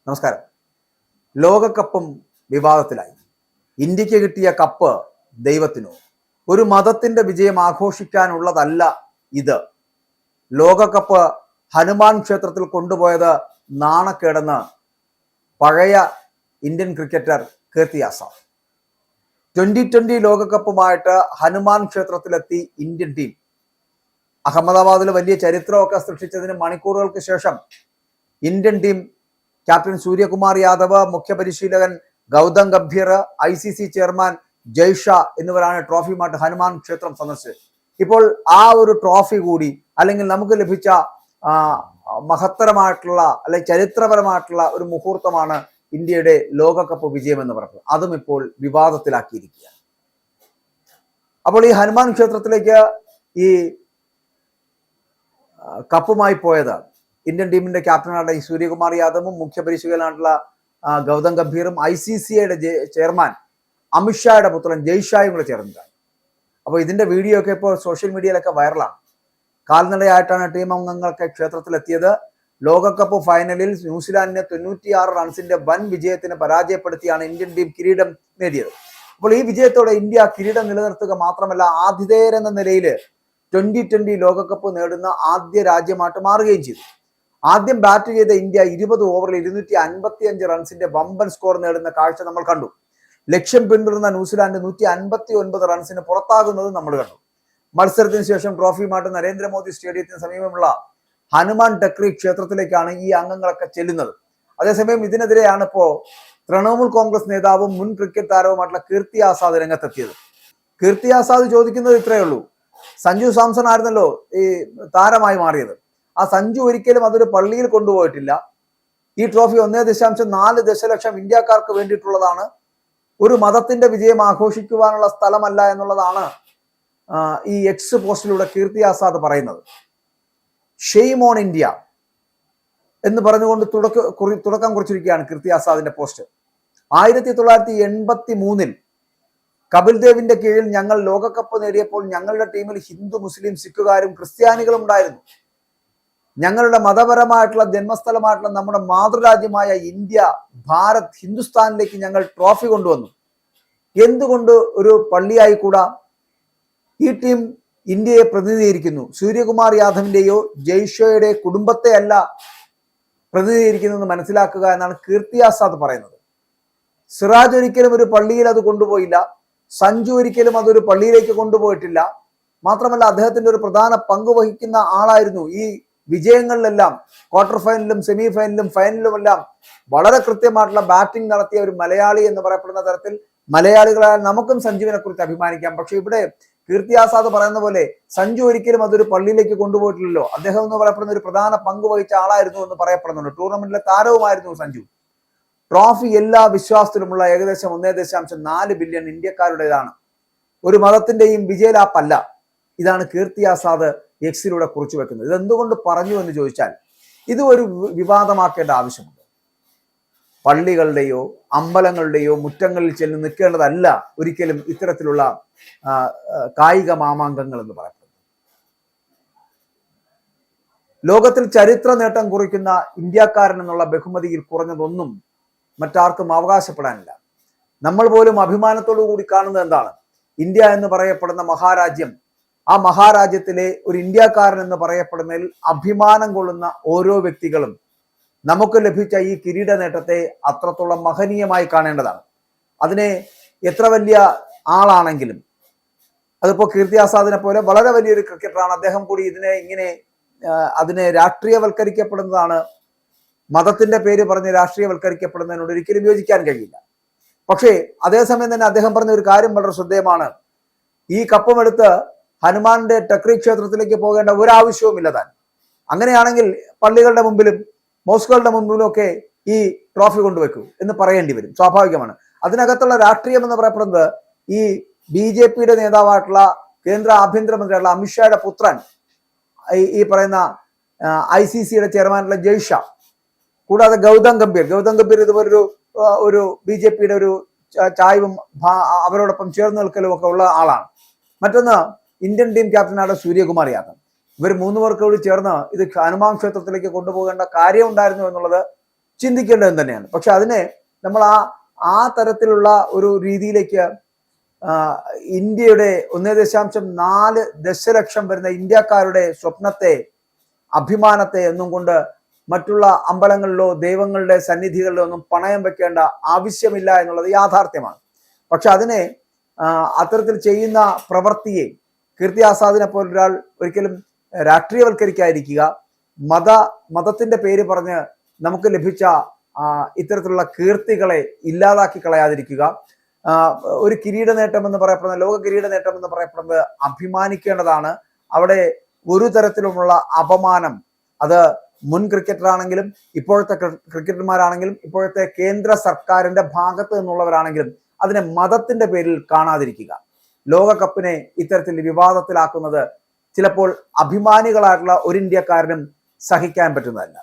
നമസ്കാരം. ലോകകപ്പും വിവാദത്തിലായി. ഇന്ത്യക്ക് കിട്ടിയ കപ്പ് ദൈവത്തിനോ? ഒരു മതത്തിന്റെ വിജയം ആഘോഷിക്കാനുള്ളതല്ല ഇത്. ലോകകപ്പ് ഹനുമാൻ ക്ഷേത്രത്തിൽ കൊണ്ടുപോയത് നാണക്കേടെന്ന് പഴയ ഇന്ത്യൻ ക്രിക്കറ്റർ കീർത്തി ആസാദ്. 2020 ലോകകപ്പുമായിട്ട് ഹനുമാൻ ക്ഷേത്രത്തിലെത്തി ഇന്ത്യൻ ടീം. അഹമ്മദാബാദിൽ വലിയ ചരിത്രമൊക്കെ സൃഷ്ടിച്ചതിന് മണിക്കൂറുകൾക്ക് ശേഷം Indian team captain Suryakumar Yadav, മുഖ്യ പരിശീലകൻ ഗൗതം ഗംഭീർ, ICC ചെയർമാൻ ജയ്ഷാ എന്നിവരാണ് ട്രോഫിയുമായിട്ട് ഹനുമാൻ ക്ഷേത്രം സന്ദർശിച്ചത്. ഇപ്പോൾ ആ ഒരു ട്രോഫി കൂടി, അല്ലെങ്കിൽ നമുക്ക് ലഭിച്ച മഹത്തരമായിട്ടുള്ള അല്ലെങ്കിൽ ചരിത്രപരമായിട്ടുള്ള ഒരു മുഹൂർത്തമാണ് ഇന്ത്യയുടെ ലോകകപ്പ് വിജയം എന്ന് പറയുന്നത്. അതും ഇപ്പോൾ വിവാദത്തിലാക്കിയിരിക്കുകയാണ്. അപ്പോൾ ഈ ഹനുമാൻ ക്ഷേത്രത്തിലേക്ക് ഈ കപ്പുമായി പോയത് ഇന്ത്യൻ ടീമിന്റെ ക്യാപ്റ്റനായിട്ടുള്ള ഈ സൂര്യകുമാർ യാദവും മുഖ്യ പരിശീലകനായിട്ടുള്ള ഗൗതം ഗംഭീറും ICCയുടെ ചെയർമാൻ അമിത്ഷായുടെ പുത്രൻ ജയ്ഷായും കൂടെ ചേർന്നിട്ടാണ്. അപ്പോൾ ഇതിന്റെ വീഡിയോ ഒക്കെ ഇപ്പോൾ സോഷ്യൽ മീഡിയയിലൊക്കെ വൈറലാണ്. കാൽനടയായിട്ടാണ് ടീം അംഗങ്ങളൊക്കെ ക്ഷേത്രത്തിലെത്തിയത്. ലോകകപ്പ് ഫൈനലിൽ ന്യൂസിലാൻഡിനെ 96 റൺസിന്റെ വൻ വിജയത്തിന് പരാജയപ്പെടുത്തിയാണ് ഇന്ത്യൻ ടീം കിരീടം നേടിയത്. അപ്പോൾ ഈ വിജയത്തോടെ ഇന്ത്യ കിരീടം നിലനിർത്തുക മാത്രമല്ല, ആതിഥേയരെന്ന നിലയിൽ 2020 ലോകകപ്പ് നേടുന്ന ആദ്യ രാജ്യമായിട്ട് മാറുകയും ചെയ്തു. ആദ്യം ബാറ്റ് ചെയ്ത ഇന്ത്യ 20 ഓവറിൽ 255 റൺസിന്റെ വമ്പൻ സ്കോർ നേടുന്ന കാഴ്ച നമ്മൾ കണ്ടു. ലക്ഷ്യം പിന്തുടർന്ന ന്യൂസിലാൻഡ് 159 റൺസിന് പുറത്താകുന്നത് നമ്മൾ കണ്ടു. മത്സരത്തിന് ശേഷം ട്രോഫിയുമായിട്ട് നരേന്ദ്രമോദി സ്റ്റേഡിയത്തിന് സമീപമുള്ള ഹനുമാൻ ടക്രി ക്ഷേത്രത്തിലേക്കാണ് ഈ അംഗങ്ങളൊക്കെ ചെല്ലുന്നത്. അതേസമയം ഇതിനെതിരെയാണ് ഇപ്പോ തൃണമൂൽ കോൺഗ്രസ് നേതാവും മുൻ ക്രിക്കറ്റ് താരവുമായിട്ടുള്ള കീർത്തി ആസാദ് രംഗത്തെത്തിയത്. കീർത്തി ആസാദ് ചോദിക്കുന്നത് ഇത്രയേ ഉള്ളൂ: സഞ്ജു സാംസൺ ആയിരുന്നല്ലോ ഈ താരമായി മാറിയത്. ആ സഞ്ജു ഒരിക്കലും അതൊരു പള്ളിയിൽ കൊണ്ടുപോയിട്ടില്ല. ഈ ട്രോഫി 1.4 ദശലക്ഷം ഇന്ത്യക്കാർക്ക് വേണ്ടിയിട്ടുള്ളതാണ്. ഒരു മതത്തിന്റെ വിജയം ആഘോഷിക്കുവാനുള്ള സ്ഥലമല്ല എന്നുള്ളതാണ് ഈ എക്സ് പോസ്റ്റിലൂടെ കീർത്തി ആസാദ് പറയുന്നത്. ഷെയിം ഓൺ ഇന്ത്യ എന്ന് പറഞ്ഞുകൊണ്ട് തുടക്കം കുറിച്ചിരിക്കുകയാണ് കീർത്തി ആസാദിന്റെ പോസ്റ്റ്. 1983 കപിൽ ദേവിന്റെ കീഴിൽ ഞങ്ങൾ ലോകകപ്പ് നേടിയപ്പോൾ ഞങ്ങളുടെ ടീമിൽ ഹിന്ദു, മുസ്ലിം, സിഖുകാരും ക്രിസ്ത്യാനികളും ഉണ്ടായിരുന്നു. ഞങ്ങളുടെ മതപരമായിട്ടുള്ള ജന്മസ്ഥലമായിട്ടുള്ള നമ്മുടെ മാതൃരാജ്യമായ ഇന്ത്യ, ഭാരത്, ഹിന്ദുസ്ഥാനിലേക്ക് ഞങ്ങൾ ട്രോഫി കൊണ്ടുവന്നു. എന്തുകൊണ്ട് ഒരു പള്ളിയായിക്കൂടാ? ഈ ടീം ഇന്ത്യയെ പ്രതിനിധീകരിക്കുന്നു. സൂര്യകുമാർ യാദവിന്റെയോ ജയ്ഷയുടെ കുടുംബത്തെ അല്ല പ്രതിനിധീകരിക്കുന്നതെന്ന് മനസ്സിലാക്കുക എന്നാണ് കീർത്തി ആസാദ് പറയുന്നത്. സിറാജ് ഒരിക്കലും ഒരു പള്ളിയിൽ അത് കൊണ്ടുപോയില്ല. സഞ്ജു ഒരിക്കലും അതൊരു പള്ളിയിലേക്ക് കൊണ്ടുപോയിട്ടില്ല. മാത്രമല്ല, അദ്ദേഹത്തിന്റെ ഒരു പ്രധാന പങ്ക് വഹിക്കുന്ന ആളായിരുന്നു. ഈ വിജയങ്ങളിലെല്ലാം, ക്വാർട്ടർ ഫൈനലിലും സെമി ഫൈനലിലും ഫൈനലിലുമെല്ലാം വളരെ കൃത്യമായിട്ടുള്ള ബാറ്റിംഗ് നടത്തിയ ഒരു മലയാളി എന്ന് പറയപ്പെടുന്ന തരത്തിൽ മലയാളികളായ നമുക്കും സഞ്ജുവിനെ കുറിച്ച് അഭിമാനിക്കാം. പക്ഷെ ഇവിടെ കീർത്തി ആസാദ് പറയുന്ന പോലെ സഞ്ജു ഒരിക്കലും അതൊരു പള്ളിയിലേക്ക് കൊണ്ടുപോയിട്ടില്ലല്ലോ. അദ്ദേഹം എന്ന് പറയപ്പെടുന്ന ഒരു പ്രധാന പങ്ക് വഹിച്ച ആളായിരുന്നു എന്ന് പറയപ്പെടുന്നുണ്ട്. ടൂർണമെന്റിലെ താരവുമായിരുന്നു സഞ്ജു. ട്രോഫി എല്ലാ വിശ്വാസത്തിലുമുള്ള ഏകദേശം 1.4 ബില്യൺ ഇന്ത്യക്കാരുടേതാണ്. ഒരു മതത്തിന്റെയും വിജയലാപ്പല്ല. ഇതാണ് കീർത്തി ആസാദ് എക്സിലൂടെ കുറിച്ചു വെക്കുന്നത്. ഇതെന്തുകൊണ്ട് പറഞ്ഞു എന്ന് ചോദിച്ചാൽ, ഇത് ഒരു വിവാദമാക്കേണ്ട ആവശ്യമുണ്ട്. പള്ളികളുടെയോ അമ്പലങ്ങളുടെയോ മുറ്റങ്ങളിൽ ചെന്ന് നിൽക്കേണ്ടതല്ല ഒരിക്കലും ഇത്തരത്തിലുള്ള കായിക മാമാങ്കങ്ങൾ എന്ന് പറയപ്പെടുന്നത്. ലോകത്തിൽ ചരിത്ര നേട്ടം കുറിക്കുന്ന ഇന്ത്യക്കാരൻ എന്നുള്ള ബഹുമതിയിൽ കുറഞ്ഞതൊന്നും മറ്റാർക്കും അവകാശപ്പെടാനില്ല. നമ്മൾ പോലും അഭിമാനത്തോടു കൂടി കാണുന്നത് എന്താണ്? ഇന്ത്യ എന്ന് പറയപ്പെടുന്ന മഹാരാജ്യം, ആ മഹാരാജ്യത്തിലെ ഒരു ഇന്ത്യക്കാരൻ എന്ന് പറയപ്പെടുന്നതിൽ അഭിമാനം കൊള്ളുന്ന ഓരോ വ്യക്തികളും നമുക്ക് ലഭിച്ച ഈ കിരീട നേട്ടത്തെ അത്രത്തോളം മഹനീയമായി കാണേണ്ടതാണ്. അതിനെ എത്ര വലിയ ആളാണെങ്കിലും, അതിപ്പോ കീർത്തി ആസാദിനെ പോലെ വളരെ വലിയൊരു ക്രിക്കറ്ററാണ് അദ്ദേഹം കൂടി അതിനെ രാഷ്ട്രീയവൽക്കരിക്കപ്പെടുന്നതാണ്, മതത്തിന്റെ പേര് പറഞ്ഞ് രാഷ്ട്രീയവൽക്കരിക്കപ്പെടുന്നതിനോട് ഒരിക്കലും യോജിക്കാൻ കഴിയില്ല. പക്ഷേ അതേസമയം തന്നെ അദ്ദേഹം പറഞ്ഞ ഒരു കാര്യം വളരെ ശ്രദ്ധേയമാണ്. ഈ കപ്പമെടുത്ത് ഹനുമാന്റെ ടക്രി ക്ഷേത്രത്തിലേക്ക് പോകേണ്ട ഒരാവശ്യവുമില്ല താൻ. അങ്ങനെയാണെങ്കിൽ പള്ളികളുടെ മുമ്പിലും മോസ്കുകളുടെ മുമ്പിലും ഒക്കെ ഈ ട്രോഫി കൊണ്ടുവെക്കൂ എന്ന് പറയേണ്ടി വരും. സ്വാഭാവികമാണ്. അതിനകത്തുള്ള രാഷ്ട്രീയം എന്ന് പറയപ്പെടുന്നത് ഈ BJPയുടെ നേതാവായിട്ടുള്ള കേന്ദ്ര ആഭ്യന്തരമന്ത്രിയായിട്ടുള്ള അമിത്ഷായുടെ പുത്രൻ, ഈ പറയുന്ന ICCയുടെ ചെയർമാനുള്ള ജയ്ഷാ, കൂടാതെ ഗൗതം ഗംഭീർ ഇതുപോലൊരു BJPയുടെ ഒരു ചായവും അവരോടൊപ്പം ചേർന്ന് നിൽക്കലും ഒക്കെ ഉള്ള ആളാണ്. മറ്റൊന്ന് ഇന്ത്യൻ ടീം ക്യാപ്റ്റനായ സൂര്യകുമാർ യാദവ്. ഇവർ 3 പേർക്ക് കൂടി ചേർന്ന് ഇത് ഹനുമാൻ ക്ഷേത്രത്തിലേക്ക് കൊണ്ടുപോകേണ്ട കാര്യം ഉണ്ടായിരുന്നു എന്നുള്ളത് ചിന്തിക്കേണ്ടത് തന്നെയാണ്. പക്ഷെ അതിനെ നമ്മൾ ആ തരത്തിലുള്ള ഒരു രീതിയിലേക്ക് ഇന്ത്യയുടെ 1.4 ദശലക്ഷം വരുന്ന ഇന്ത്യക്കാരുടെ സ്വപ്നത്തെ, അഭിമാനത്തെ എന്നും കൊണ്ട് മറ്റുള്ള അമ്പലങ്ങളിലോ ദൈവങ്ങളുടെ സന്നിധികളിലോ ഒന്നും പണയം വെക്കേണ്ട ആവശ്യമില്ല എന്നുള്ളത് യാഥാർത്ഥ്യമാണ്. പക്ഷെ അതിനെ അത്തരത്തിൽ ചെയ്യുന്ന പ്രവൃത്തിയെ കീർത്തി ആസാദിനെ പോലൊരാൾ ഒരിക്കലും രാഷ്ട്രീയവൽക്കരിക്കാതിരിക്കുക, മതത്തിന്റെ പേര് പറഞ്ഞ് നമുക്ക് ലഭിച്ച ഇത്തരത്തിലുള്ള കീർത്തികളെ ഇല്ലാതാക്കി കളയാതിരിക്കുക. ഒരു കിരീട നേട്ടം എന്ന് പറയപ്പെടുന്ന, ലോക കിരീട നേട്ടം എന്ന് പറയപ്പെടുന്നത് അഭിമാനിക്കേണ്ടതാണ്. അവിടെ ഒരു തരത്തിലുമുള്ള അപമാനം, അത് മുൻ ക്രിക്കറ്ററാണെങ്കിലും ഇപ്പോഴത്തെ ക്രിക്കറ്റർമാരാണെങ്കിലും ഇപ്പോഴത്തെ കേന്ദ്ര സർക്കാരിന്റെ ഭാഗത്ത് നിന്നുള്ളവരാണെങ്കിലും അതിനെ മതത്തിന്റെ പേരിൽ കാണാതിരിക്കുക. ലോകകപ്പിനെ ഇത്തരത്തിൽ വിവാദത്തിലാക്കുന്നത് ചിലപ്പോൾ അഭിമാനികളായിട്ടുള്ള ഒരു ഇന്ത്യക്കാരനും സഹിക്കാൻ പറ്റുന്നതല്ല.